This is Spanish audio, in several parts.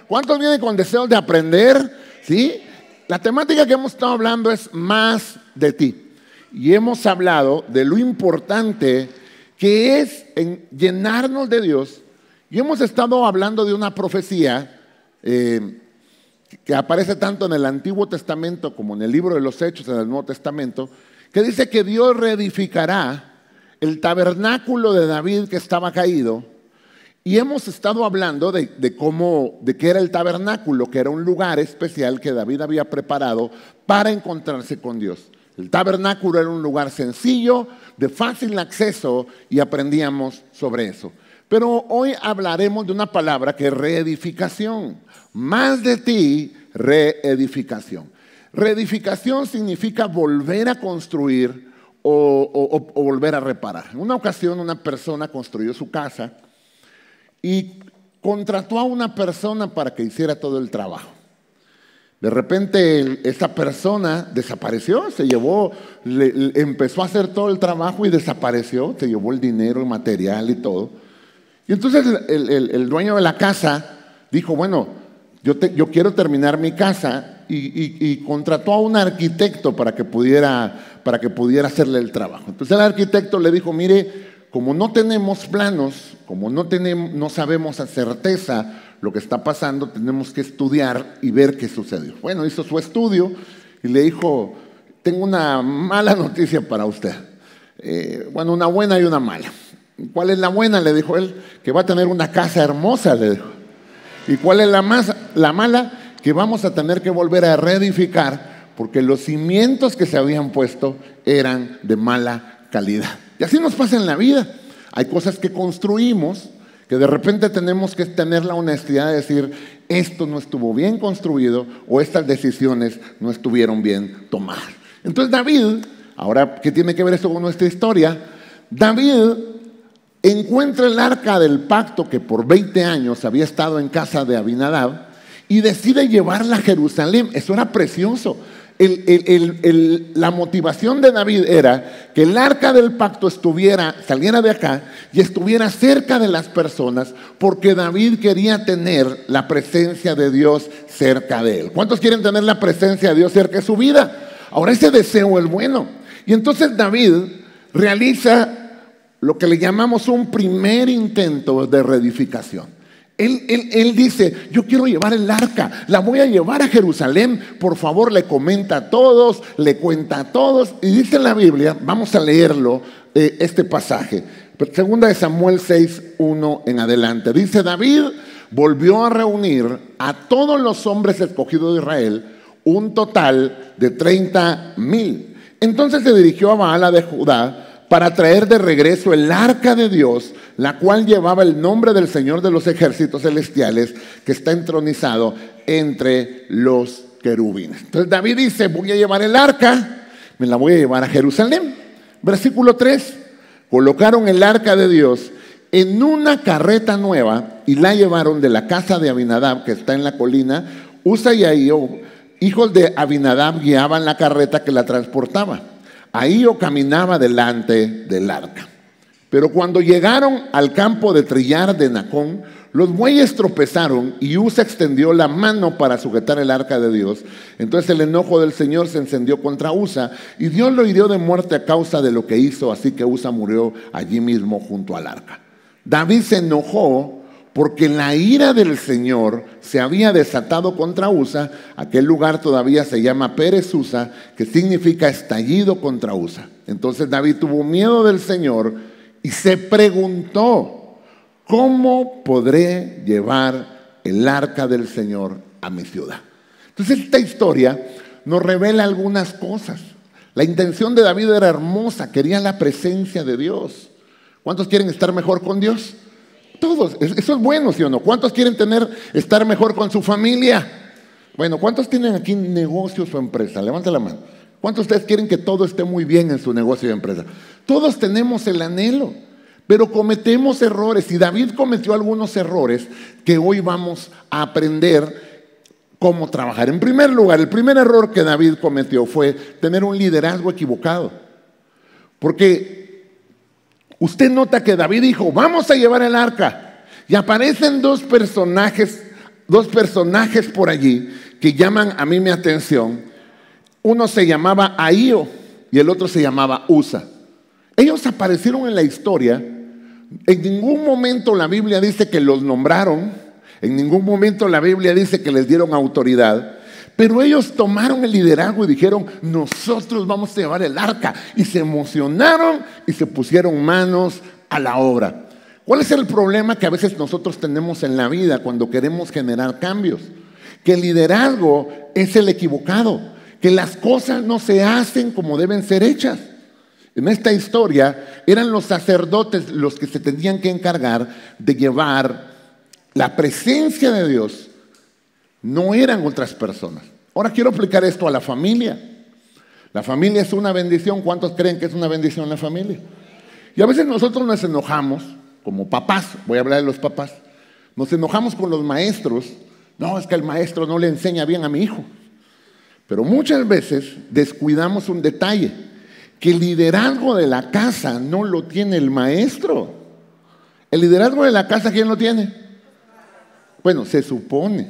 ¿Cuántos vienen con deseos de aprender? ¿Sí? La temática que hemos estado hablando es más de ti. Y hemos hablado de lo importante que es en llenarnos de Dios. Y hemos estado hablando de una profecía que aparece tanto en el Antiguo Testamento como en el libro de los Hechos en el Nuevo Testamento, que dice que Dios reedificará el tabernáculo de David que estaba caído. Y hemos estado hablando de qué era el tabernáculo, que era un lugar especial que David había preparado para encontrarse con Dios. El tabernáculo era un lugar sencillo, de fácil acceso, y aprendíamos sobre eso. Pero hoy hablaremos de una palabra que es reedificación. Más de ti, reedificación. Reedificación significa volver a construir o volver a reparar. En una ocasión una persona construyó su casa y contrató a una persona para que hiciera todo el trabajo. De repente esta persona desapareció, empezó a hacer todo el trabajo y desapareció, se llevó el dinero, el material y todo. Y entonces el dueño de la casa dijo, bueno, yo quiero terminar mi casa, y contrató a un arquitecto para que pudiera hacerle el trabajo. Entonces el arquitecto le dijo, mire, como no tenemos planos, como no sabemos a certeza lo que está pasando, tenemos que estudiar y ver qué sucedió. Bueno, hizo su estudio y le dijo, tengo una mala noticia para usted. Bueno, una buena y una mala. ¿Cuál es la buena? Le dijo él, que va a tener una casa hermosa, le dijo. ¿Y cuál es la mala? Que vamos a tener que volver a reedificar porque los cimientos que se habían puesto eran de mala calidad. Y así nos pasa en la vida. Hay cosas que construimos que de repente tenemos que tener la honestidad de decir, esto no estuvo bien construido o estas decisiones no estuvieron bien tomadas. Entonces David, ahora, ¿qué tiene que ver esto con nuestra historia? David encuentra el arca del pacto que por 20 años había estado en casa de Abinadab y decide llevarla a Jerusalén. Eso era precioso. La motivación de David era que el arca del pacto saliera de acá y estuviera cerca de las personas, porque David quería tener la presencia de Dios cerca de él. ¿Cuántos quieren tener la presencia de Dios cerca de su vida? Ahora, ese deseo es bueno. Y entonces David realiza lo que le llamamos un primer intento de reedificación. Él dice, yo quiero llevar el arca, la voy a llevar a Jerusalén, por favor, le comenta a todos, le cuenta a todos, y dice en la Biblia, vamos a leerlo, este pasaje, segunda de Samuel 6:1 en adelante, dice, David volvió a reunir a todos los hombres escogidos de Israel, un total de 30,000. Entonces se dirigió a Baala de Judá para traer de regreso el arca de Dios, la cual llevaba el nombre del Señor de los ejércitos celestiales, que está entronizado entre los querubines. Entonces David dice, voy a llevar el arca, me la voy a llevar a Jerusalén. Versículo 3, colocaron el arca de Dios en una carreta nueva y la llevaron de la casa de Abinadab, que está en la colina. Usa y Ahío, hijos de Abinadab, guiaban la carreta que la transportaba. Ahío caminaba delante del arca. Pero cuando llegaron al campo de trillar de Nacón, los bueyes tropezaron y Usa extendió la mano para sujetar el arca de Dios. Entonces el enojo del Señor se encendió contra Usa y Dios lo hirió de muerte a causa de lo que hizo. Así que Usa murió allí mismo junto al arca. David se enojó porque la ira del Señor se había desatado contra Usa. Aquel lugar todavía se llama Pérez Usa, que significa estallido contra Usa. Entonces David tuvo miedo del Señor y se preguntó, ¿cómo podré llevar el arca del Señor a mi ciudad? Entonces esta historia nos revela algunas cosas. La intención de David era hermosa, quería la presencia de Dios. ¿Cuántos quieren estar mejor con Dios? Todos, eso es bueno, ¿sí o no? ¿Cuántos quieren estar mejor con su familia? Bueno, ¿cuántos tienen aquí negocios o empresa? Levanta la mano. ¿Cuántos de ustedes quieren que todo esté muy bien en su negocio y empresa? Todos tenemos el anhelo, pero cometemos errores, y David cometió algunos errores que hoy vamos a aprender cómo trabajar. En primer lugar, el primer error que David cometió fue tener un liderazgo equivocado. Porque usted nota que David dijo, vamos a llevar el arca, y aparecen dos personajes dos personajes por allí que llaman a mí mi atención. Uno se llamaba Ahío y el otro se llamaba Usa. Ellos aparecieron en la historia. En ningún momento la Biblia dice que los nombraron. En ningún momento la Biblia dice que les dieron autoridad. Pero ellos tomaron el liderazgo y dijeron, nosotros vamos a llevar el arca. Y se emocionaron y se pusieron manos a la obra. ¿Cuál es el problema que a veces nosotros tenemos en la vida cuando queremos generar cambios? Que el liderazgo es el equivocado, que las cosas no se hacen como deben ser hechas. En esta historia eran los sacerdotes los que se tenían que encargar de llevar la presencia de Dios, no eran otras personas. Ahora quiero aplicar esto a la familia. La familia es una bendición. ¿Cuántos creen que es una bendición la familia? Y a veces nosotros nos enojamos, como papás, voy a hablar de los papás, nos enojamos con los maestros. No, es que el maestro no le enseña bien a mi hijo. Pero muchas veces descuidamos un detalle, que el liderazgo de la casa no lo tiene el maestro. El liderazgo de la casa, ¿quién lo tiene? Bueno, se supone.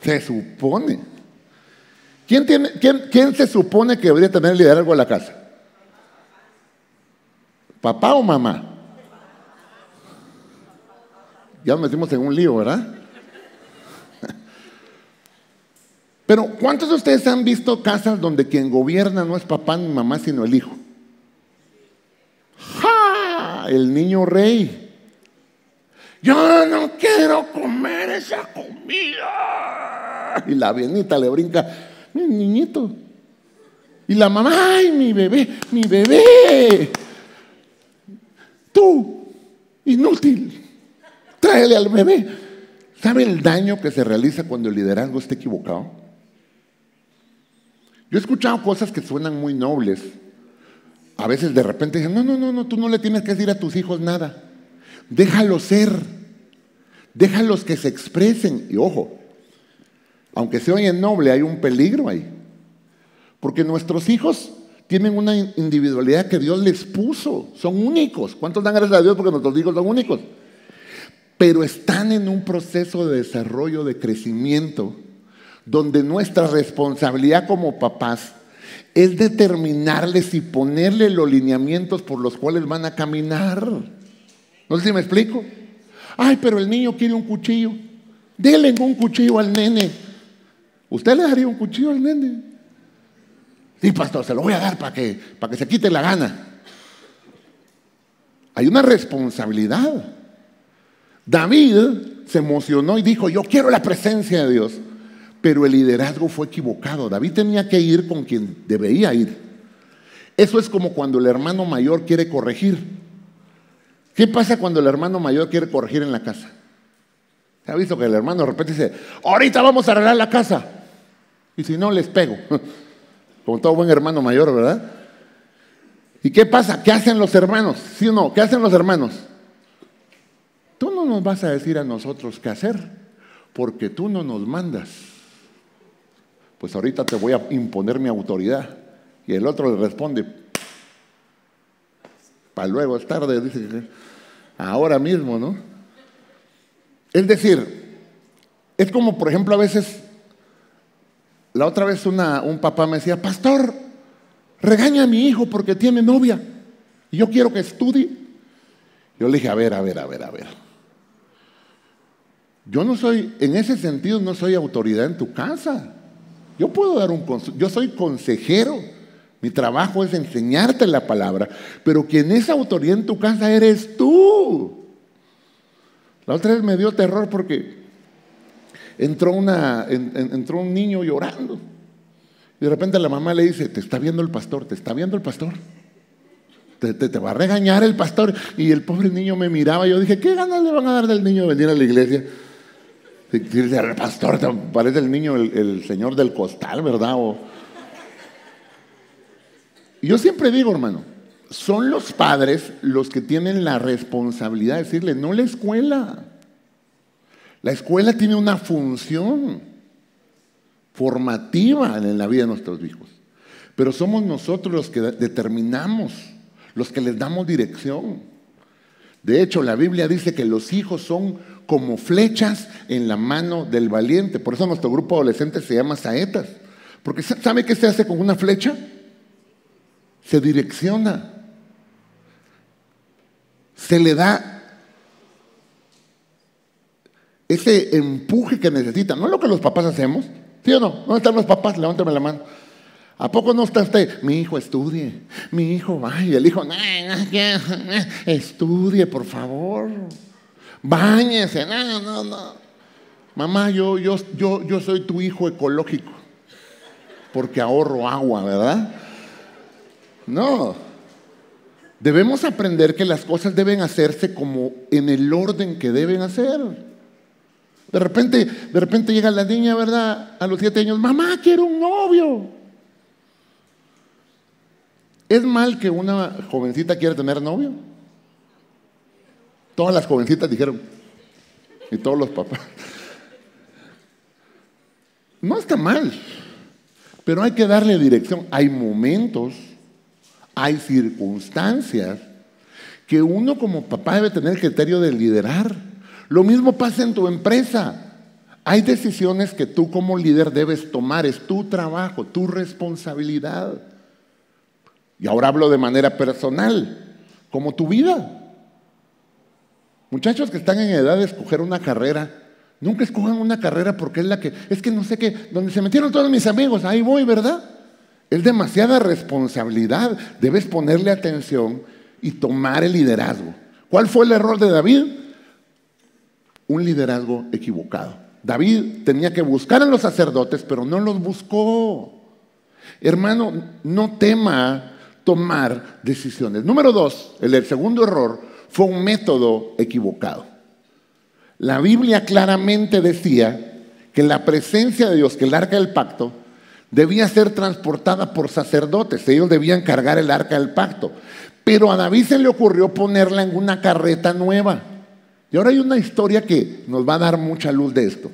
Se supone. ¿Quién se supone que debería tener el liderazgo de la casa? ¿Papá o mamá? Ya nos metimos en un lío, ¿verdad? Pero ¿cuántos de ustedes han visto casas donde quien gobierna no es papá ni mamá, sino el hijo? ¡Ja! El niño rey. Yo no quiero comer esa comida. Y la bienita le brinca, mi niñito. Y la mamá, ay, mi bebé, mi bebé. Tú, inútil, tráele al bebé. ¿Sabe el daño que se realiza cuando el liderazgo está equivocado? Yo he escuchado cosas que suenan muy nobles. A veces de repente dicen, no, tú no le tienes que decir a tus hijos nada. Déjalos ser. Déjalos que se expresen. Y ojo, aunque se oye noble, hay un peligro ahí. Porque nuestros hijos tienen una individualidad que Dios les puso. Son únicos. ¿Cuántos dan gracias a Dios porque nuestros hijos son únicos? Pero están en un proceso de desarrollo, de crecimiento, donde nuestra responsabilidad como papás es determinarles y ponerles los lineamientos por los cuales van a caminar. No sé si me explico. Ay, pero el niño quiere un cuchillo. Denle un cuchillo al nene. ¿Usted le daría un cuchillo al nene? Sí, pastor, se lo voy a dar para que se quite la gana. Hay una responsabilidad. David se emocionó y dijo, yo quiero la presencia de Dios. Pero el liderazgo fue equivocado. David tenía que ir con quien debía ir. Eso es como cuando el hermano mayor quiere corregir. ¿Qué pasa cuando el hermano mayor quiere corregir en la casa? ¿Se ha visto que el hermano de repente dice, ahorita vamos a arreglar la casa? Y si no, les pego. Como todo buen hermano mayor, ¿verdad? ¿Y qué pasa? ¿Qué hacen los hermanos? ¿Sí o no? ¿Qué hacen los hermanos? Tú no nos vas a decir a nosotros qué hacer, porque tú no nos mandas. Pues ahorita te voy a imponer mi autoridad. Y el otro le responde, para luego es tarde, dice, ahora mismo, ¿no? Es decir, es como por ejemplo a veces, la otra vez un papá me decía, pastor, regaña a mi hijo porque tiene novia y yo quiero que estudie. Yo le dije, a ver. Yo no soy, en ese sentido no soy autoridad en tu casa. Yo puedo dar un consejo, yo soy consejero. Mi trabajo es enseñarte la palabra, pero quien es autoridad en tu casa eres tú. La otra vez me dio terror porque entró un niño llorando. Y de repente la mamá le dice, te está viendo el pastor, te está viendo el pastor. Te va a regañar el pastor. Y el pobre niño me miraba. Yo dije, ¿qué ganas le van a dar del niño de venir a la iglesia? Dice, el pastor, te parece el niño el señor del costal, ¿verdad? Y yo siempre digo, hermano, son los padres los que tienen la responsabilidad de decirle, no la escuela. La escuela tiene una función formativa en la vida de nuestros hijos. Pero somos nosotros los que determinamos, los que les damos dirección. De hecho, la Biblia dice que los hijos son como flechas en la mano del valiente. Por eso nuestro grupo adolescente se llama Saetas. Porque ¿sabe qué se hace con una flecha? Se direcciona. Se le da ese empuje que necesita. ¿No es lo que los papás hacemos? ¿Sí o no? ¿Dónde están los papás? Levántame la mano. ¿A poco no está usted? Mi hijo estudie, mi hijo vaya. El hijo, estudie, por favor. Báñese, no. Mamá, yo soy tu hijo ecológico, porque ahorro agua, ¿verdad? No. Debemos aprender que las cosas deben hacerse como en el orden que deben hacer. De repente llega la niña, ¿verdad? A los 7 años, mamá, quiero un novio. ¿Es mal que una jovencita quiera tener novio? Todas las jovencitas dijeron, y todos los papás. No está mal, pero hay que darle dirección. Hay momentos, hay circunstancias que uno como papá debe tener el criterio de liderar. Lo mismo pasa en tu empresa. Hay decisiones que tú como líder debes tomar. Es tu trabajo, tu responsabilidad. Y ahora hablo de manera personal, como tu vida. Muchachos que están en edad de escoger una carrera, nunca escojan una carrera porque es que no sé qué, donde se metieron todos mis amigos, ahí voy, ¿verdad? Es demasiada responsabilidad. Debes ponerle atención y tomar el liderazgo. ¿Cuál fue el error de David? Un liderazgo equivocado. David tenía que buscar a los sacerdotes, pero no los buscó. Hermano, no tema tomar decisiones. Número 2, el segundo error fue un método equivocado. La Biblia claramente decía que la presencia de Dios, que el arca del pacto, debía ser transportada por sacerdotes. Ellos debían cargar el arca del pacto. Pero a David se le ocurrió ponerla en una carreta nueva. Y ahora hay una historia que nos va a dar mucha luz de esto.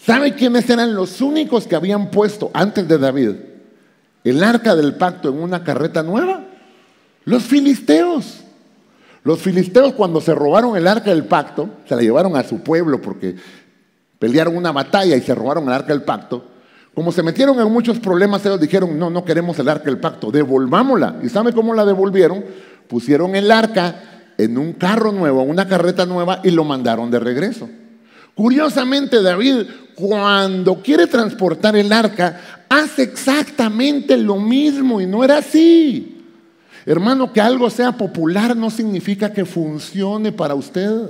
¿Sabe quiénes eran los únicos que habían puesto antes de David el arca del pacto en una carreta nueva? Los filisteos. Los filisteos, cuando se robaron el arca del pacto, se la llevaron a su pueblo porque pelearon una batalla y se robaron el arca del pacto. Como se metieron en muchos problemas, ellos dijeron, no queremos el arca del pacto, devolvámosla. ¿Y sabe cómo la devolvieron? Pusieron el arca en un carro nuevo, una carreta nueva, y lo mandaron de regreso. Curiosamente, David, cuando quiere transportar el arca, hace exactamente lo mismo, y no era así. Hermano, que algo sea popular no significa que funcione para usted.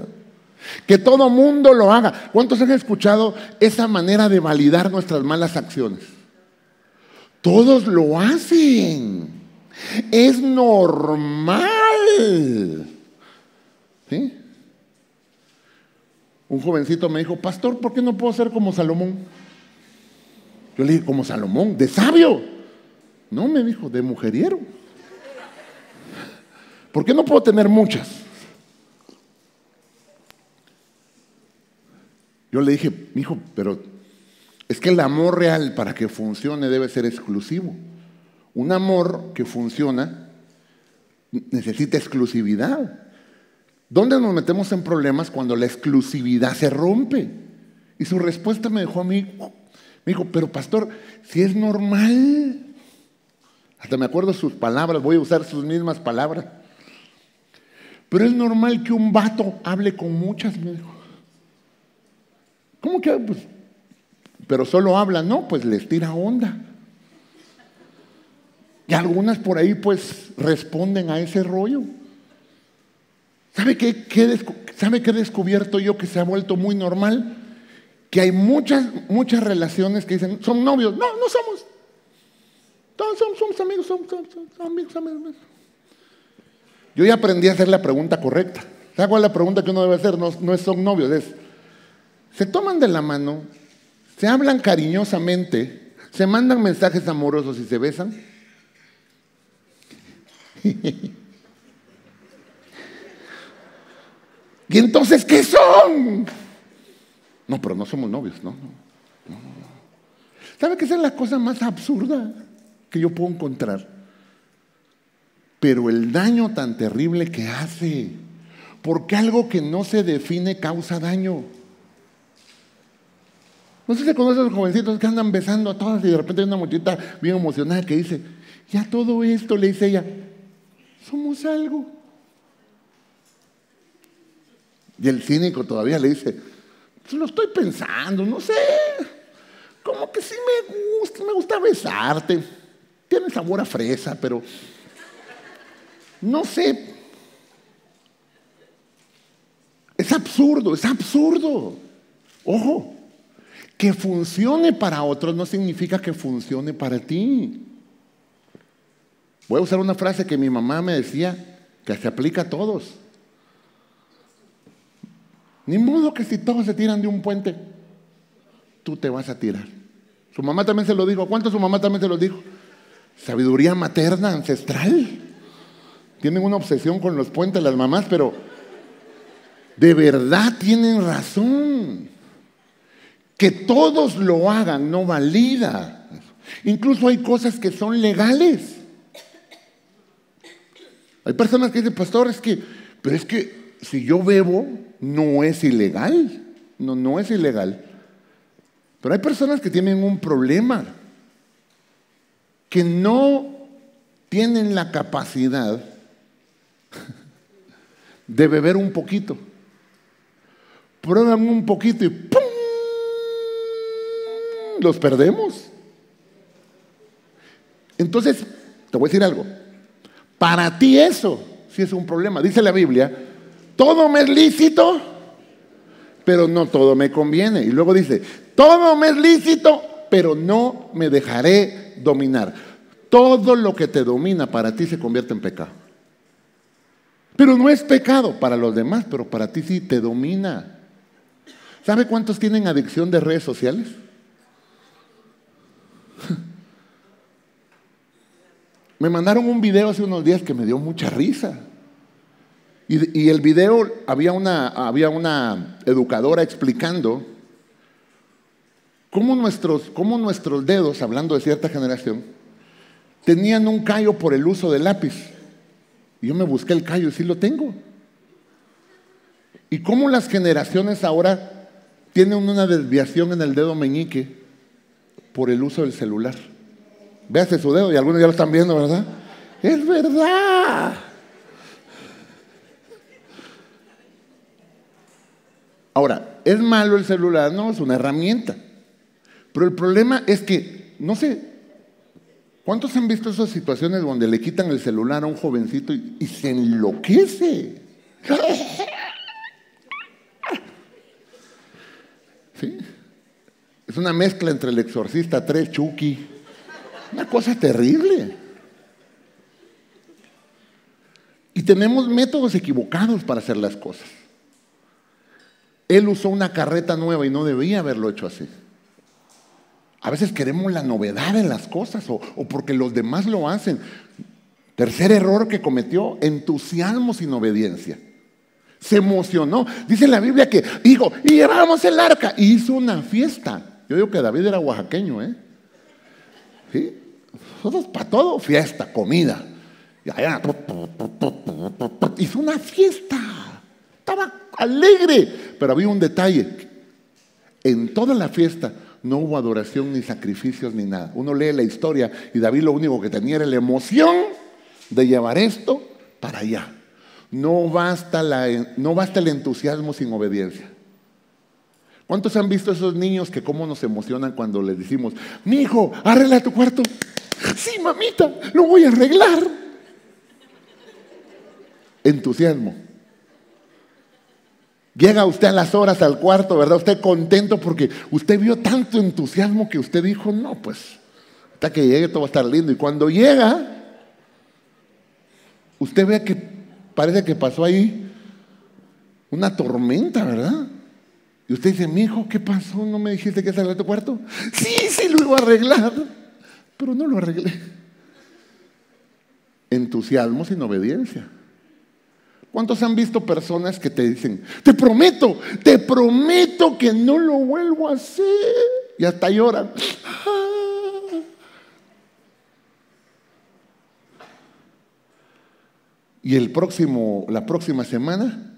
Que todo mundo lo haga. ¿Cuántos han escuchado esa manera de validar nuestras malas acciones? Todos lo hacen. Es normal. ¿Sí? Un jovencito me dijo, pastor, ¿por qué no puedo ser como Salomón? Yo le dije, ¿como Salomón? ¿De sabio? No, me dijo, de mujeriero. ¿Por qué no puedo tener muchas? Yo le dije, hijo, pero es que el amor real para que funcione debe ser exclusivo. Un amor que funciona necesita exclusividad. ¿Dónde nos metemos en problemas cuando la exclusividad se rompe? Y su respuesta me dejó a mí, me dijo, pero pastor, si es normal. Hasta me acuerdo sus palabras, voy a usar sus mismas palabras. Pero es normal que un vato hable con muchas, me dijo. ¿Cómo que? Pues, pero solo habla, no, pues les tira onda. Y algunas por ahí pues responden a ese rollo. ¿Sabe qué he descubierto yo que se ha vuelto muy normal? Que hay muchas relaciones que dicen, son novios. No somos. Todos somos amigos, somos amigos. Yo ya aprendí a hacer la pregunta correcta. ¿Sabe cuál es la pregunta que uno debe hacer? No es son novios, es se toman de la mano, se hablan cariñosamente, se mandan mensajes amorosos y se besan. ¿Y entonces qué son? No, pero no somos novios, no. ¿Sabe qué es la cosa más absurda que yo puedo encontrar? Pero el daño tan terrible que hace. Porque algo que no se define causa daño. No sé si conocen a los jovencitos que andan besando a todas y de repente hay una muchachita bien emocionada que dice, ya todo esto, le dice ella, somos algo. Y el cínico todavía le dice, pues lo estoy pensando, no sé, como que sí me gusta besarte, tiene sabor a fresa, pero no sé. Es absurdo, es absurdo. Ojo, que funcione para otros no significa que funcione para ti. Voy a usar una frase que mi mamá me decía, que se aplica a todos. Ni modo que si todos se tiran de un puente, tú te vas a tirar. Su mamá también se lo dijo. ¿Cuánto su mamá también se lo dijo? Sabiduría materna, ancestral. Tienen una obsesión con los puentes las mamás, pero de verdad tienen razón. Que todos lo hagan no valida. Incluso hay cosas que son legales. Hay personas que dicen, pastor, pero es que si yo bebo, no es ilegal. No es ilegal. Pero hay personas que tienen un problema, que no tienen la capacidad de beber un poquito. Prueban un poquito y ¡pum! Los perdemos. Entonces, te voy a decir algo. Para ti eso sí es un problema. Dice la Biblia, todo me es lícito, pero no todo me conviene. Y luego dice, todo me es lícito, pero no me dejaré dominar. Todo lo que te domina para ti se convierte en pecado. Pero no es pecado para los demás, pero para ti sí te domina. ¿Sabe cuántos tienen adicción de redes sociales? Me mandaron un video hace unos días que me dio mucha risa. Y el video había una educadora explicando cómo nuestros dedos, hablando de cierta generación, tenían un callo por el uso del lápiz. Y yo me busqué el callo y sí lo tengo. Y cómo las generaciones ahora tienen una desviación en el dedo meñique por el uso del celular. Véase su dedo y algunos ya lo están viendo, ¿verdad? Es verdad. Ahora, ¿es malo el celular? No, es una herramienta. Pero el problema es que, no sé, ¿cuántos han visto esas situaciones donde le quitan el celular a un jovencito y se enloquece? ¿Sí? Es una mezcla entre El Exorcista 3, Chucky. Una cosa terrible. Y tenemos métodos equivocados para hacer las cosas. Él usó una carreta nueva y no debía haberlo hecho así. A veces queremos la novedad en las cosas o porque los demás lo hacen. Tercer error que cometió, entusiasmo sin obediencia. Se emocionó. Dice la Biblia que dijo, y llevamos el arca. Y hizo una fiesta. Yo digo que David era oaxaqueño, ¿eh? ¿Sí? Para todo, fiesta, comida. Hizo una fiesta. Estaba alegre. Pero había un detalle. En toda la fiesta no hubo adoración, ni sacrificios, ni nada. Uno lee la historia y David lo único que tenía era la emoción de llevar esto para allá. No basta el entusiasmo sin obediencia. ¿Cuántos han visto esos niños que cómo nos emocionan cuando les decimos, mi hijo, arregla tu cuarto? Sí, mamita, lo voy a arreglar. Entusiasmo. Llega usted a las horas al cuarto, ¿verdad? Usted contento porque usted vio tanto entusiasmo que usted dijo, no, pues, hasta que llegue todo va a estar lindo. Y cuando llega, usted ve que parece que pasó ahí una tormenta, ¿verdad? Y usted dice, mi hijo, ¿qué pasó? ¿No me dijiste que arreglar tu cuarto? Sí, lo iba a arreglar, pero no lo arreglé. Entusiasmo sin obediencia. ¿Cuántos han visto personas que te dicen, te prometo que no lo vuelvo a hacer? Y hasta lloran. Y la próxima semana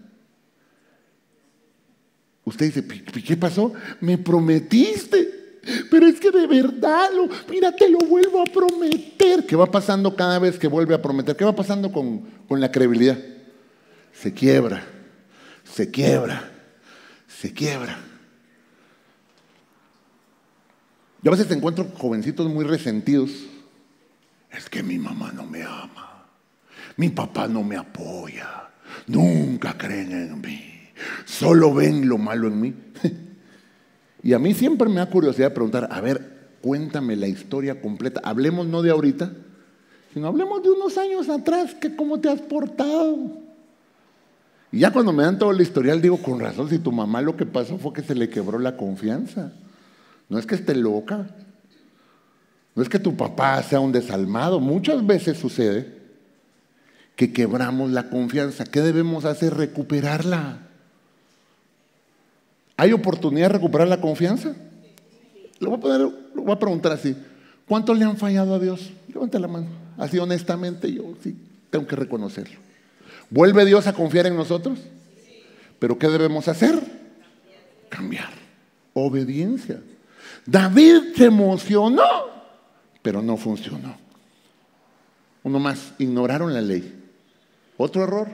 Usted dice, ¿qué pasó? Me prometiste, pero es que de verdad, mira, te lo vuelvo a prometer. ¿Qué va pasando cada vez que vuelve a prometer? ¿Qué va pasando con la credibilidad? Se quiebra, se quiebra, se quiebra. Yo a veces encuentro jovencitos muy resentidos. Es que mi mamá no me ama, mi papá no me apoya, nunca creen en mí, solo ven lo malo en mí. Y a mí siempre me da curiosidad de preguntar, a ver, cuéntame la historia completa. Hablemos no de ahorita, sino hablemos de unos años atrás, que cómo te has portado. Y ya cuando me dan todo el historial digo, con razón, si tu mamá lo que pasó fue que se le quebró la confianza. No es que esté loca, no es que tu papá sea un desalmado. Muchas veces sucede que quebramos la confianza. ¿Qué debemos hacer? Recuperarla. ¿Hay oportunidad de recuperar la confianza? Lo voy a preguntar así. ¿Cuántos le han fallado a Dios? Levanta la mano. Así honestamente yo sí tengo que reconocerlo. ¿Vuelve Dios a confiar en nosotros? ¿Pero qué debemos hacer? Cambiar. Obediencia. David se emocionó, pero no funcionó. Uno más, ignoraron la ley. Otro error.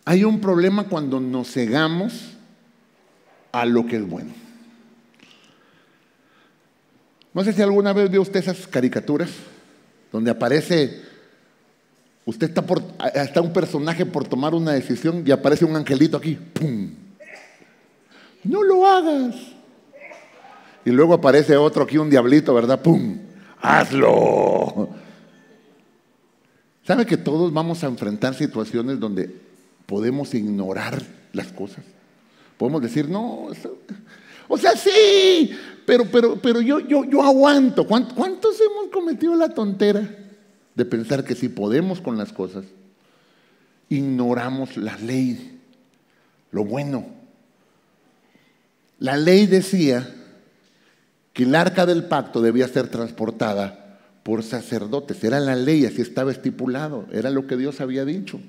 Hay un problema cuando nos cegamos a lo que es bueno. No sé si alguna vez vio usted esas caricaturas donde aparece, usted está un personaje por tomar una decisión y aparece un angelito aquí, ¡pum! No lo hagas. Y luego aparece otro aquí, un diablito, ¿verdad? ¡Pum! ¡Hazlo! ¿Sabe que todos vamos a enfrentar situaciones donde podemos ignorar las cosas? Podemos decir, no, o sea, sí, pero yo aguanto. ¿Cuántos hemos cometido la tontera de pensar que si podemos con las cosas, ignoramos la ley, lo bueno? La ley decía que el arca del pacto debía ser transportada por sacerdotes. Era la ley, así estaba estipulado, era lo que Dios había dicho.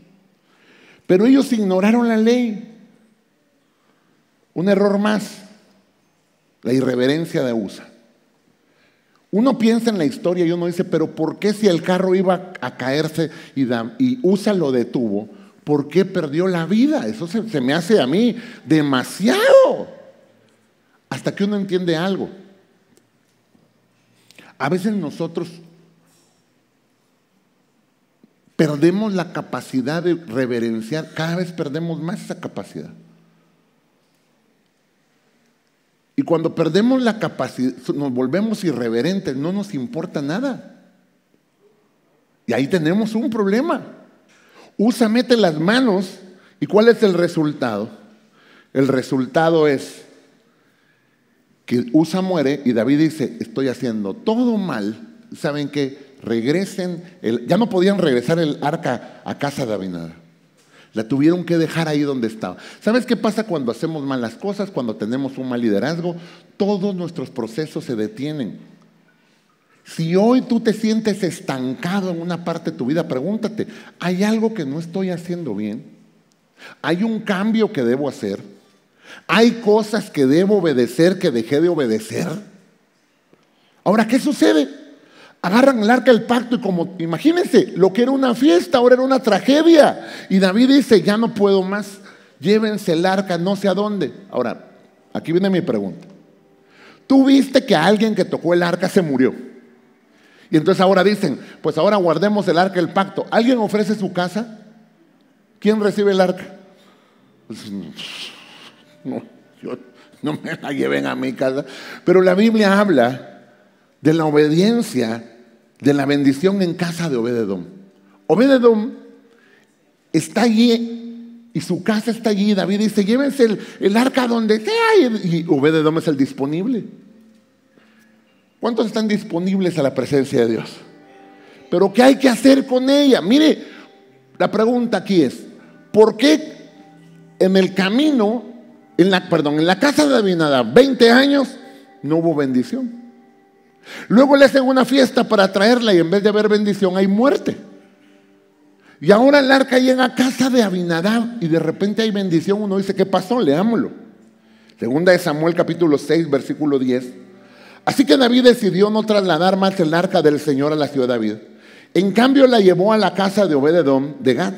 Pero ellos ignoraron la ley. Un error más, la irreverencia de Usa. Uno piensa en la historia y uno dice, pero ¿por qué si el carro iba a caerse y Usa lo detuvo, por qué perdió la vida? Eso se me hace a mí demasiado. Hasta que uno entiende algo. A veces nosotros perdemos la capacidad de reverenciar, cada vez perdemos más esa capacidad. Y cuando perdemos la capacidad, nos volvemos irreverentes, no nos importa nada. Y ahí tenemos un problema. Usa mete las manos, ¿y cuál es el resultado? El resultado es que Usa muere y David dice, estoy haciendo todo mal. ¿Saben qué? Regresen, ya no podían regresar el arca a casa de Abinadab. La tuvieron que dejar ahí donde estaba. ¿Sabes qué pasa cuando hacemos malas cosas? Cuando tenemos un mal liderazgo, todos nuestros procesos se detienen. Si hoy tú te sientes estancado en una parte de tu vida, pregúntate, ¿hay algo que no estoy haciendo bien? ¿Hay un cambio que debo hacer? ¿Hay cosas que debo obedecer que dejé de obedecer? Ahora, ¿qué sucede? Agarran el arca del pacto y como, imagínense, lo que era una fiesta, ahora era una tragedia. Y David dice, ya no puedo más, llévense el arca no sé a dónde. Ahora, aquí viene mi pregunta. Tú viste que alguien que tocó el arca se murió. Y entonces ahora dicen, pues ahora guardemos el arca del pacto. ¿Alguien ofrece su casa? ¿Quién recibe el arca? Pues, no me la lleven a mi casa. Pero la Biblia habla de la obediencia, de la bendición en casa de Obed-edom. Obed-edom está allí y su casa está allí. David dice, llévense el arca donde sea. Y Obed-edom es el disponible. ¿Cuántos están disponibles a la presencia de Dios? Pero ¿qué hay que hacer con ella? Mire, la pregunta aquí es, ¿por qué en el camino, en la casa de Abinadab, 20 años, no hubo bendición? Luego le hacen una fiesta para traerla y en vez de haber bendición hay muerte. Y ahora el arca llega a casa de Abinadab y de repente hay bendición. Uno dice, ¿qué pasó? Leámoslo. Segunda de Samuel capítulo 6, versículo 10. Así que David decidió no trasladar más el arca del Señor a la ciudad de David. En cambio la llevó a la casa de Obed-edom de Gat.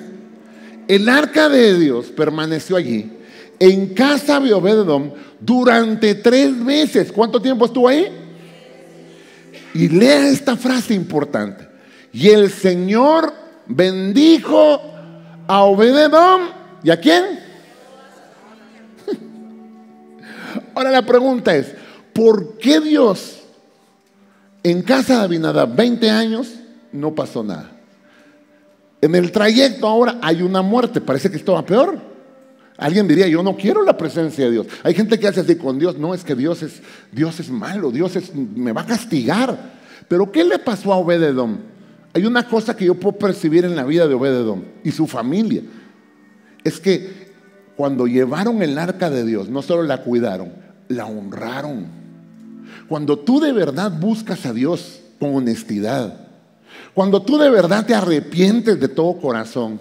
El arca de Dios permaneció allí, en casa de Obed-edom, durante 3 meses. ¿Cuánto tiempo estuvo ahí? Y lea esta frase importante. Y el Señor bendijo a Obed-edom. ¿Y a quién? Ahora la pregunta es, ¿por qué Dios en casa de Abinadab 20 años no pasó nada? En el trayecto ahora hay una muerte, parece que esto va peor. Alguien diría, yo no quiero la presencia de Dios. Hay gente que hace así con Dios, no, es que Dios es malo, me va a castigar. Pero ¿qué le pasó a Obed-edom? Hay una cosa que yo puedo percibir en la vida de Obed-edom y su familia. Es que cuando llevaron el arca de Dios, no solo la cuidaron, la honraron. Cuando tú de verdad buscas a Dios con honestidad, cuando tú de verdad te arrepientes de todo corazón,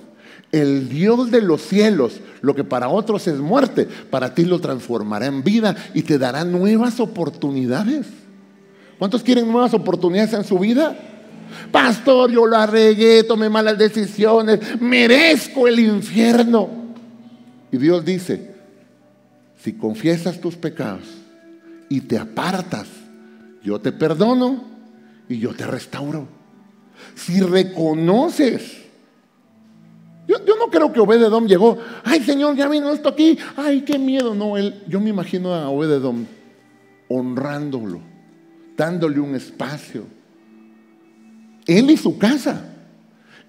el Dios de los cielos, lo que para otros es muerte, para ti lo transformará en vida y te dará nuevas oportunidades. ¿Cuántos quieren nuevas oportunidades en su vida? Pastor, yo la regué, tomé malas decisiones, merezco el infierno. Y Dios dice, si confiesas tus pecados y te apartas, yo te perdono y yo te restauro. Si reconoces, yo no creo que Obed-edom llegó, ay Señor, ya vino esto aquí, ay qué miedo. No, yo me imagino a Obed-edom honrándolo, dándole un espacio. Él y su casa,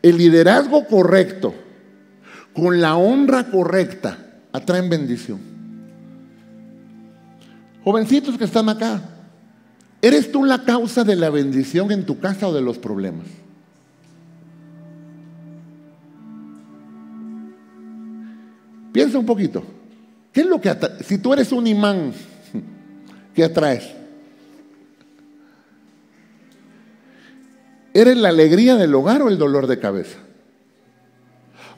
el liderazgo correcto, con la honra correcta, atraen bendición. Jovencitos que están acá, ¿eres tú la causa de la bendición en tu casa o de los problemas? Piensa un poquito. ¿Qué es lo que atrae? Si tú eres un imán, ¿qué atraes? ¿Eres la alegría del hogar o el dolor de cabeza?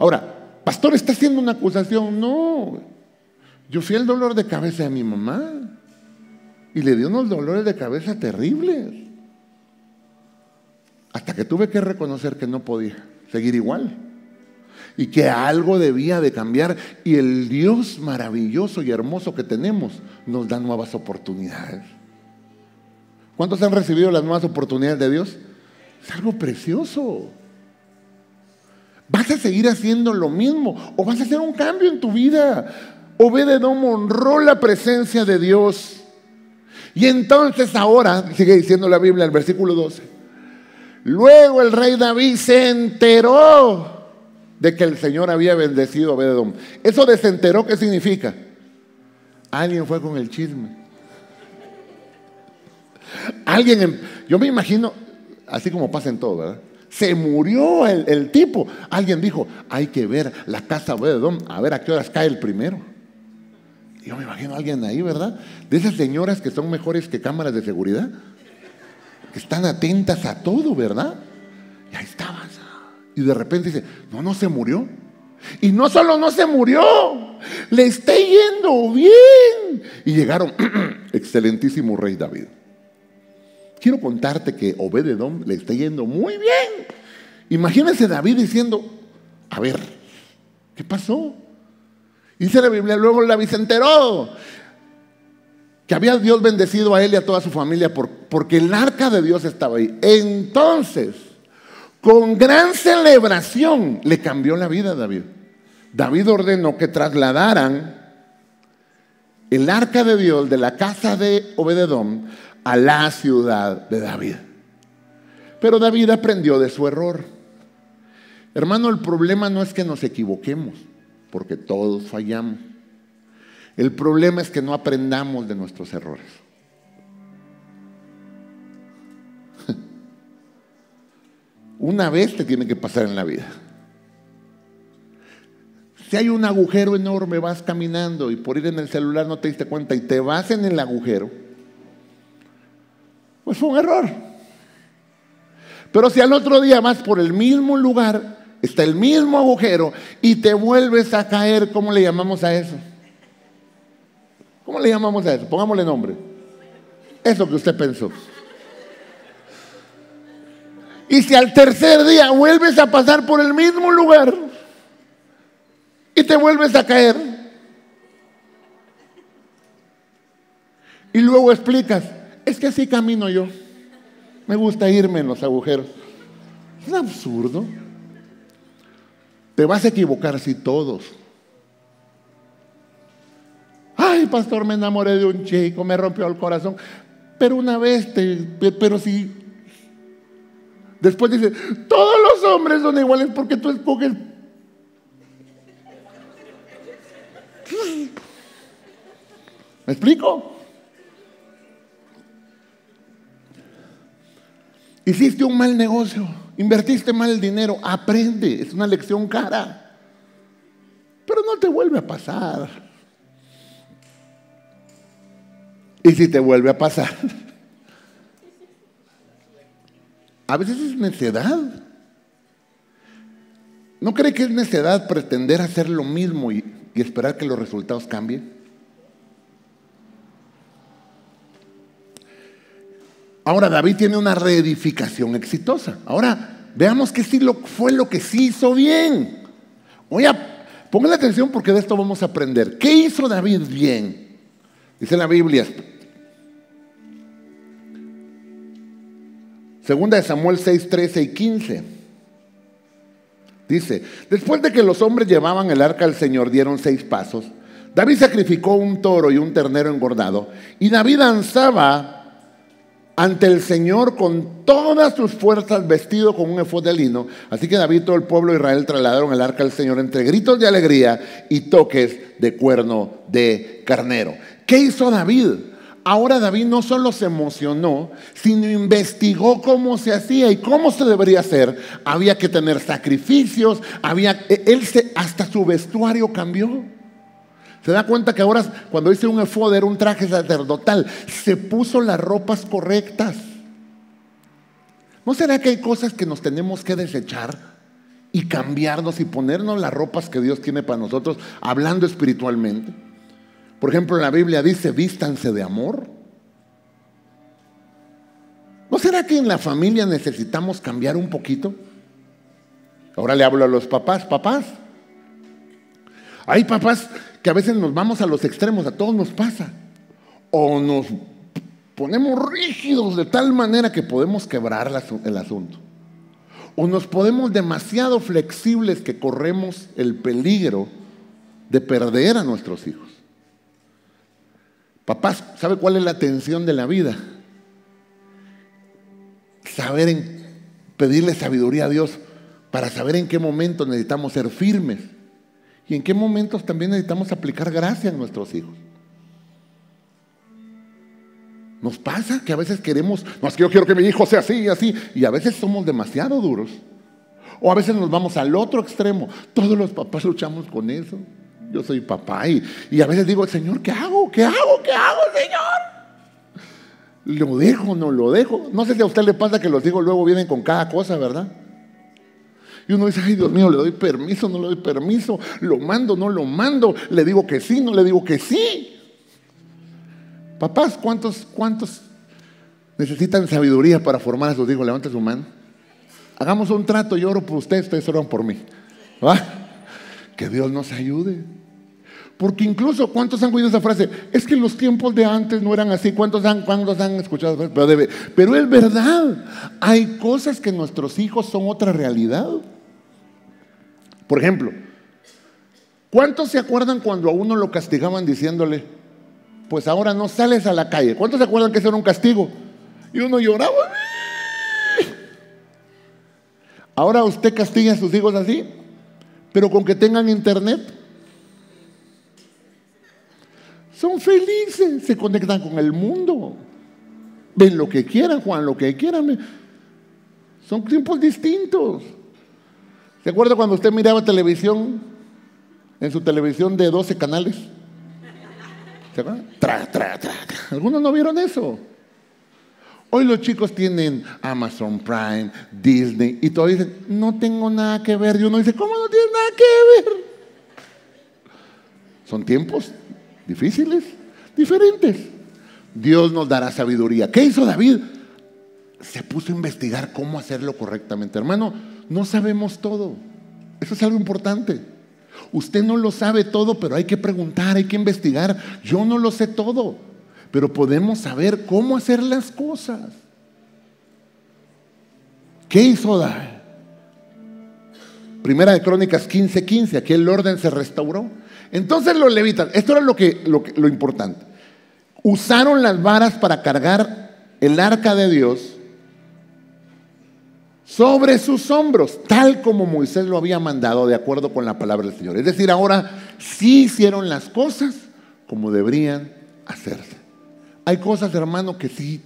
Ahora, pastor, ¿está haciendo una acusación? No, yo fui el dolor de cabeza de mi mamá y le dio unos dolores de cabeza terribles, hasta que tuve que reconocer que no podía seguir igual y que algo debía de cambiar. Y el Dios maravilloso y hermoso que tenemos nos da nuevas oportunidades. ¿Cuántos han recibido las nuevas oportunidades de Dios? Es algo precioso. ¿Vas a seguir haciendo lo mismo o vas a hacer un cambio en tu vida? Obed-edom honró la presencia de Dios. Y entonces ahora, sigue diciendo la Biblia, el versículo 12. Luego el rey David se enteró de que el Señor había bendecido a Obed-edom. Eso de se enteró, ¿qué significa? Alguien fue con el chisme. Yo me imagino, así como pasa en todo, ¿verdad? Se murió el tipo. Alguien dijo, hay que ver la casa de Obed-edom, a ver a qué horas cae el primero. Yo me imagino a alguien ahí, ¿verdad? De esas señoras que son mejores que cámaras de seguridad, que están atentas a todo, ¿verdad? Y ahí estabas. Y de repente dice, no se murió. Y no solo no se murió, le está yendo bien. Y llegaron, excelentísimo rey David. Quiero contarte que Obed-edom le está yendo muy bien. Imagínense David diciendo, a ver, ¿qué pasó? Dice la Biblia, luego David se enteró que había Dios bendecido a él y a toda su familia porque el arca de Dios estaba ahí. Entonces, con gran celebración, le cambió la vida a David. David ordenó que trasladaran el arca de Dios de la casa de Obed-edom a la ciudad de David. Pero David aprendió de su error. Hermano, el problema no es que nos equivoquemos, porque todos fallamos. El problema es que no aprendamos de nuestros errores. Una vez te tiene que pasar en la vida. Si hay un agujero enorme, vas caminando y por ir en el celular no te diste cuenta y te vas en el agujero, pues fue un error. Pero si al otro día vas por el mismo lugar está el mismo agujero y te vuelves a caer. ¿Cómo le llamamos a eso? ¿Cómo le llamamos a eso? Pongámosle nombre. Eso que usted pensó. Y si al tercer día vuelves a pasar por el mismo lugar y te vuelves a caer, y luego explicas, es que así camino yo, me gusta irme en los agujeros. Es absurdo. Te vas a equivocar si todos. Ay, pastor, me enamoré de un chico, me rompió el corazón. Pero una vez, pero si después dice, todos los hombres son iguales porque tú escoges. ¿Me explico? Hiciste un mal negocio, invertiste mal el dinero, aprende, es una lección cara, pero no te vuelve a pasar. Y si te vuelve a pasar, a veces es necedad. ¿No cree que es necedad pretender hacer lo mismo y esperar que los resultados cambien? Ahora David tiene una reedificación exitosa. Ahora veamos que sí fue lo que sí hizo bien. Pongan atención porque de esto vamos a aprender. ¿Qué hizo David bien? Dice la Biblia, segunda de Samuel 6, 13 y 15. Dice, después de que los hombres llevaban el arca al Señor, dieron 6 pasos. David sacrificó un toro y un ternero engordado. Y David danzaba ante el Señor con todas sus fuerzas, vestido con un efod de lino. Así que David y todo el pueblo de Israel trasladaron el arca al Señor entre gritos de alegría y toques de cuerno de carnero. ¿Qué hizo David? Ahora David no solo se emocionó, sino investigó cómo se hacía y cómo se debería hacer. Había que tener sacrificios, hasta su vestuario cambió. ¿Se da cuenta que ahora cuando dice un efod era un traje sacerdotal? Se puso las ropas correctas. ¿No será que hay cosas que nos tenemos que desechar y cambiarnos y ponernos las ropas que Dios tiene para nosotros, hablando espiritualmente? Por ejemplo, la Biblia dice, vístanse de amor. ¿No será que en la familia necesitamos cambiar un poquito? Ahora le hablo a los papás. Papás, hay papás que a veces nos vamos a los extremos, a todos nos pasa. O nos ponemos rígidos de tal manera que podemos quebrar el asunto. O nos podemos demasiado flexibles que corremos el peligro de perder a nuestros hijos. Papás, ¿sabe cuál es la tensión de la vida? Pedirle sabiduría a Dios para saber en qué momentos necesitamos ser firmes y en qué momentos también necesitamos aplicar gracia en nuestros hijos. Nos pasa que a veces queremos, no, es que yo quiero que mi hijo sea así y así, y a veces somos demasiado duros. O a veces nos vamos al otro extremo. Todos los papás luchamos con eso. Yo soy papá y a veces digo, Señor, ¿qué hago? ¿Qué hago? ¿Qué hago, Señor? ¿Lo dejo? ¿No lo dejo? No sé si a usted le pasa que los hijos luego vienen con cada cosa, ¿verdad? Y uno dice, ay Dios mío, le doy permiso, no le doy permiso, lo mando, no lo mando, le digo que sí, no le digo que sí. Papás, ¿cuántos necesitan sabiduría para formar a sus hijos? Levante su mano. Hagamos un trato, yo oro por ustedes oran por mí. ¿Va? Que Dios nos ayude. Porque incluso, ¿cuántos han oído esa frase? Es que los tiempos de antes no eran así. ¿Cuántos han escuchado? Pero es verdad. Hay cosas que nuestros hijos son otra realidad. Por ejemplo, ¿cuántos se acuerdan cuando a uno lo castigaban diciéndole, pues ahora no sales a la calle? ¿Cuántos se acuerdan que eso era un castigo? Y uno lloraba. Ahora usted castiga a sus hijos así, pero con que tengan internet. Son felices, se conectan con el mundo. Ven lo que quieran, juegan lo que quieran. Son tiempos distintos. ¿Se acuerda cuando usted miraba televisión, en su televisión de 12 canales? ¿Se acuerdan? Algunos no vieron eso. Hoy los chicos tienen Amazon Prime, Disney, y todos dicen, no tengo nada que ver. Y uno dice, ¿cómo no tienes nada que ver? Son tiempos difíciles, diferentes. Dios nos dará sabiduría. ¿Qué hizo David? Se puso a investigar cómo hacerlo correctamente. Hermano, no sabemos todo. Eso es algo importante. Usted no lo sabe todo, pero hay que preguntar, hay que investigar. Yo no lo sé todo, pero podemos saber cómo hacer las cosas. ¿Qué hizo David? Primera de Crónicas 15:15, aquí el orden se restauró. Entonces los levitas, esto era lo importante, usaron las varas para cargar el arca de Dios sobre sus hombros, tal como Moisés lo había mandado de acuerdo con la palabra del Señor. Es decir, ahora sí hicieron las cosas como deberían hacerse. Hay cosas, hermano, que sí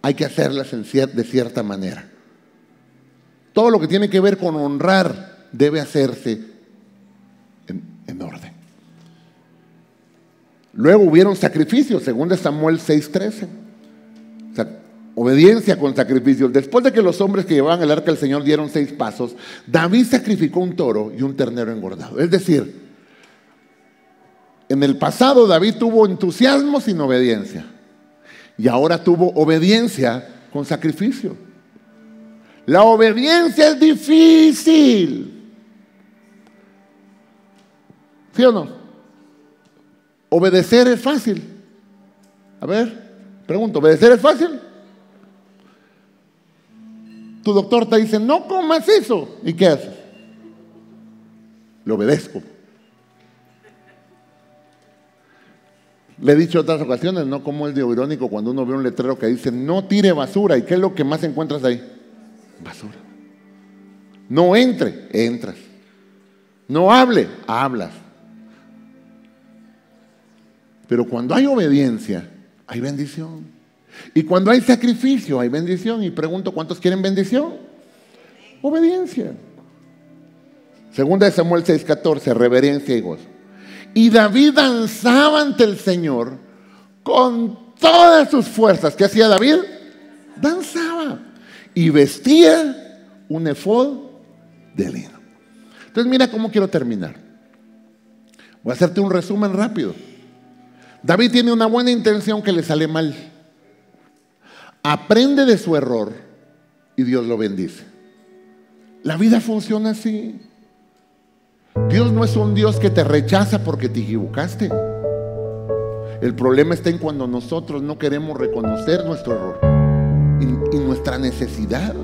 hay que hacerlas de cierta manera. Todo lo que tiene que ver con honrar debe hacerse en orden. Luego hubieron sacrificios, según de Samuel 6:13. O sea, obediencia con sacrificios. Después de que los hombres que llevaban el arca del Señor dieron 6 pasos, David sacrificó un toro y un ternero engordado. Es decir, en el pasado David tuvo entusiasmo sin obediencia. Y ahora tuvo obediencia con sacrificio. La obediencia es difícil. ¿Sí o no? Obedecer es fácil. A ver, pregunto, ¿obedecer es fácil? Tu doctor te dice, no comas eso. ¿Y qué haces? Le obedezco. Le he dicho en otras ocasiones, no como el de irónico cuando uno ve un letrero que dice, no tire basura. ¿Y qué es lo que más encuentras ahí? Basura. No entre, entras. No hable, hablas. Pero cuando hay obediencia, hay bendición. Y cuando hay sacrificio, hay bendición. Y pregunto, ¿cuántos quieren bendición? Obediencia. Segunda de Samuel 6:14, reverencia y gozo. Y David danzaba ante el Señor con todas sus fuerzas. ¿Qué hacía David? Danzaba. Y vestía un efod de lino. Entonces mira cómo quiero terminar. Voy a hacerte un resumen rápido. David tiene una buena intención que le sale mal. Aprende de su error y Dios lo bendice. La vida funciona así. Dios no es un Dios que te rechaza porque te equivocaste. El problema está en cuando nosotros no queremos reconocer nuestro error y nuestra necesidad.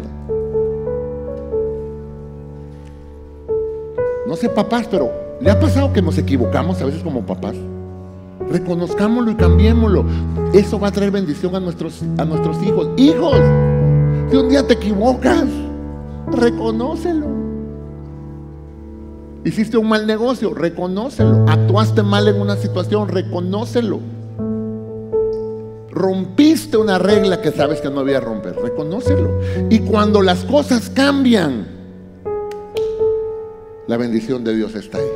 No sé, papás, pero ¿le ha pasado que nos equivocamos a veces como papás? Reconozcámoslo y cambiémoslo. Eso va a traer bendición a nuestros hijos. Hijos, si un día te equivocas, reconócelo. Hiciste un mal negocio, reconócelo. Actuaste mal en una situación, reconócelo. Rompiste una regla que sabes que no debías romper, reconócelo. Y cuando las cosas cambian, la bendición de Dios está ahí.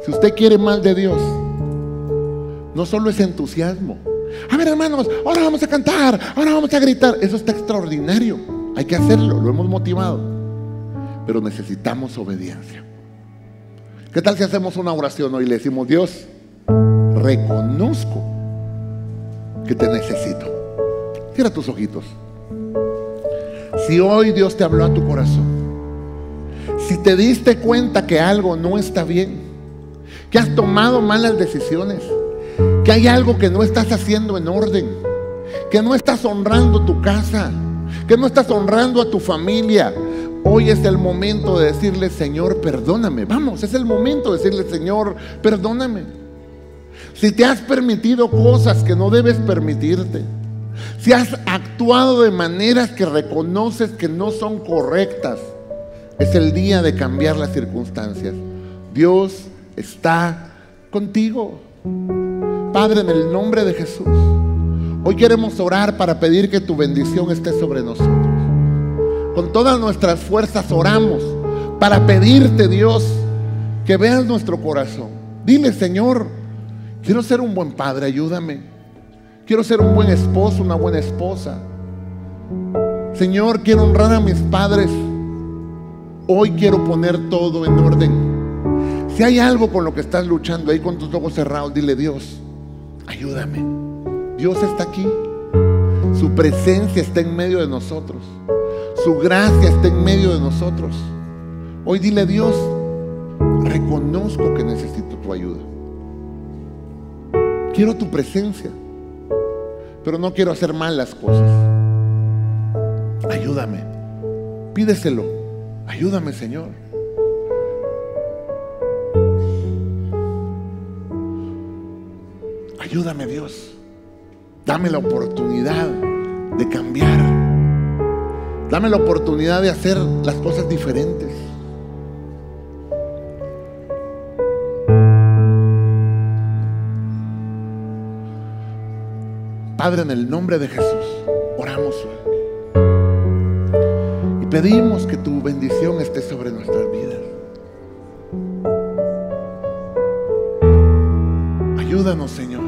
Si usted quiere más de Dios, no solo es entusiasmo. A ver, hermanos, ahora vamos a cantar, ahora vamos a gritar. Eso está extraordinario. Hay que hacerlo, lo hemos motivado. Pero necesitamos obediencia. ¿Qué tal si hacemos una oración hoy y le decimos, Dios, reconozco que te necesito? Cierra tus ojitos. Si hoy Dios te habló a tu corazón, si te diste cuenta que algo no está bien, que has tomado malas decisiones, que hay algo que no estás haciendo en orden, que no estás honrando tu casa, que no estás honrando a tu familia, hoy es el momento de decirle, Señor, perdóname. Vamos, es el momento de decirle, Señor, perdóname. Si te has permitido cosas que no debes permitirte, si has actuado de maneras que reconoces que no son correctas, es el día de cambiar las circunstancias. Dios está contigo. Padre, en el nombre de Jesús, hoy queremos orar para pedir que tu bendición esté sobre nosotros. Con todas nuestras fuerzas oramos para pedirte, Dios, que veas nuestro corazón. Dile, Señor, quiero ser un buen padre, ayúdame. Quiero ser un buen esposo, una buena esposa. Señor, quiero honrar a mis padres. Hoy quiero poner todo en orden. Si hay algo con lo que estás luchando ahí con tus ojos cerrados, dile: Dios, ayúdame. Dios está aquí. Su presencia está en medio de nosotros. Su gracia está en medio de nosotros. Hoy dile: Dios, reconozco que necesito tu ayuda. Quiero tu presencia, pero no quiero hacer mal las cosas. Ayúdame. Pídeselo. Ayúdame, Señor. Ayúdame, Dios. Dame la oportunidad de cambiar. Dame la oportunidad de hacer las cosas diferentes. Padre, en el nombre de Jesús, oramos hoy y pedimos que tu bendición esté sobre nuestras vidas. Ayúdanos, Señor.